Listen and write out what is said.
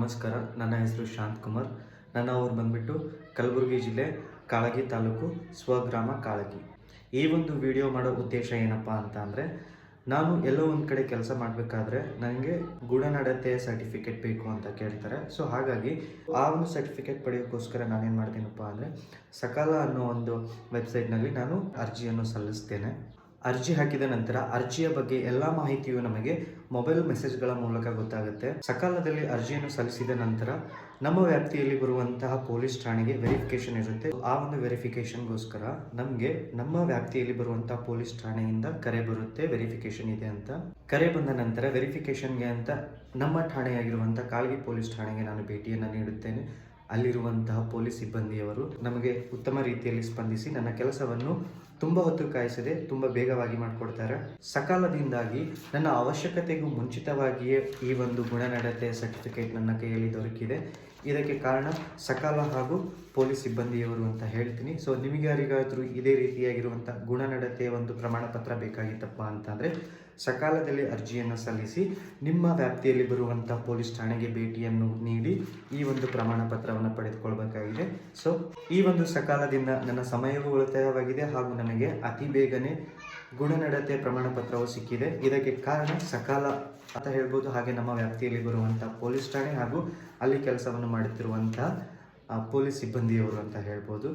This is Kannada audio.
ನಮಸ್ಕಾರ. ನನ್ನ ಹೆಸರು ಶಾಂತಕುಮಾರ್. ನನ್ನ ಊರು ಬಂದ್ಬಿಟ್ಟು ಕಲಬುರಗಿ ಜಿಲ್ಲೆ ಕಾಳಗಿ ತಾಲೂಕು ಸ್ವಗ್ರಾಮ ಕಾಳಗಿ. ಈ ಒಂದು ವಿಡಿಯೋ ಮಾಡೋ ಉದ್ದೇಶ ಏನಪ್ಪ ಅಂತ ಅಂದರೆ, ನಾನು ಎಲ್ಲೋ ಒಂದು ಕಡೆ ಕೆಲಸ ಮಾಡಬೇಕಾದ್ರೆ ನನಗೆ ಗುಣನಡತೆ ಸರ್ಟಿಫಿಕೇಟ್ ಬೇಕು ಅಂತ ಕೇಳ್ತಾರೆ. ಸೊ ಹಾಗಾಗಿ ಆ ಒಂದು ಸರ್ಟಿಫಿಕೇಟ್ ಪಡೆಯೋಕ್ಕೋಸ್ಕರ ನಾನೇನು ಮಾಡ್ತೀನಪ್ಪ ಅಂದರೆ, ಸಕಾಲ ಅನ್ನೋ ಒಂದು ವೆಬ್ಸೈಟ್ನಲ್ಲಿ ನಾನು ಅರ್ಜಿಯನ್ನು ಸಲ್ಲಿಸ್ತೇನೆ. ಅರ್ಜಿ ಹಾಕಿದ ನಂತರ ಅರ್ಜಿಯ ಬಗ್ಗೆ ಎಲ್ಲ ಮಾಹಿತಿಯು ನಮಗೆ ಮೊಬೈಲ್ ಮೆಸೇಜ್ಗಳ ಮೂಲಕ ಗೊತ್ತಾಗುತ್ತೆ. ಸಕಾಲದಲ್ಲಿ ಅರ್ಜಿಯನ್ನು ಸಲ್ಲಿಸಿದ ನಂತರ ನಮ್ಮ ವ್ಯಾಪ್ತಿಯಲ್ಲಿ ಬರುವಂತಹ ಪೊಲೀಸ್ ಠಾಣೆಗೆ ವೆರಿಫಿಕೇಶನ್ ಇರುತ್ತೆ. ಆ ಒಂದು ವೆರಿಫಿಕೇಶನ್ಗೋಸ್ಕರ ನಮಗೆ ನಮ್ಮ ವ್ಯಾಪ್ತಿಯಲ್ಲಿ ಬರುವಂತಹ ಪೊಲೀಸ್ ಠಾಣೆಯಿಂದ ಕರೆ ಬರುತ್ತೆ, ವೆರಿಫಿಕೇಶನ್ ಇದೆ ಅಂತ. ಕರೆ ಬಂದ ನಂತರ ವೆರಿಫಿಕೇಶನ್ಗೆ ಅಂತ ನಮ್ಮ ಠಾಣೆಯಾಗಿರುವಂತಹ ಕಾಳಗಿ ಪೊಲೀಸ್ ಠಾಣೆಗೆ ನಾನು ಭೇಟಿಯನ್ನು ನೀಡುತ್ತೇನೆ. ಅಲ್ಲಿರುವಂತಹ ಪೊಲೀಸ್ ಸಿಬ್ಬಂದಿಯವರು ನಮಗೆ ಉತ್ತಮ ರೀತಿಯಲ್ಲಿ ಸ್ಪಂದಿಸಿ ನನ್ನ ಕೆಲಸವನ್ನು ತುಂಬ ಹೊತ್ತು ಕಾಯಿಸದೆ ತುಂಬ ಬೇಗವಾಗಿ ಮಾಡಿಕೊಡ್ತಾರೆ. ಸಕಾಲದಿಂದಾಗಿ ನನ್ನ ಅವಶ್ಯಕತೆಗೂ ಮುಂಚಿತವಾಗಿಯೇ ಈ ಒಂದು ಗುಣನಡತೆ ಸರ್ಟಿಫಿಕೇಟ್ ನನ್ನ ಕೈಯಲ್ಲಿ ದೊರಕಿದೆ. ಇದಕ್ಕೆ ಕಾರಣ ಸಕಾಲ ಹಾಗೂ ಪೊಲೀಸ್ ಸಿಬ್ಬಂದಿಯವರು ಅಂತ ಹೇಳ್ತೀನಿ. ಸೊ ನಿಮಗೆ ಯಾರಿಗಾದರೂ ಇದೇ ರೀತಿಯಾಗಿರುವಂಥ ಗುಣನಡತೆಯ ಒಂದು ಪ್ರಮಾಣ ಪತ್ರ ಬೇಕಾಗಿತ್ತಪ್ಪ ಅಂತಂದರೆ ಸಕಾಲದಲ್ಲಿ ಅರ್ಜಿಯನ್ನು ಸಲ್ಲಿಸಿ ನಿಮ್ಮ ವ್ಯಾಪ್ತಿಯಲ್ಲಿ ಬರುವಂಥ ಪೊಲೀಸ್ ಠಾಣೆಗೆ ಭೇಟಿಯನ್ನು ನೀಡಿ ಈ ಒಂದು ಪ್ರಮಾಣ ಪತ್ರವನ್ನು ಪಡೆದುಕೊಳ್ಬೇಕಾಗಿದೆ. ಸೊ ಈ ಒಂದು ಸಕಾಲದಿಂದ ನನ್ನ ಸಮಯವೂ ಉಳಿತಾಯವಾಗಿದೆ ಹಾಗೂ ನನಗೆ ಅತಿ ಬೇಗನೆ ಗುಣನಡತೆ ಪ್ರಮಾಣ ಪತ್ರವು ಸಿಕ್ಕಿದೆ. ಇದಕ್ಕೆ ಕಾರಣ ಸಕಾಲ ಅಂತ ಹೇಳ್ಬೋದು. ಹಾಗೆ ನಮ್ಮ ವ್ಯಾಪ್ತಿಯಲ್ಲಿ ಬರುವಂಥ ಪೊಲೀಸ್ ಠಾಣೆ ಹಾಗೂ ಅಲ್ಲಿ ಕೆಲಸವನ್ನು ಮಾಡುತ್ತಿರುವಂಥ ಪೊಲೀಸ್ ಸಿಬ್ಬಂದಿಯವರು ಅಂತ ಹೇಳ್ಬೋದು.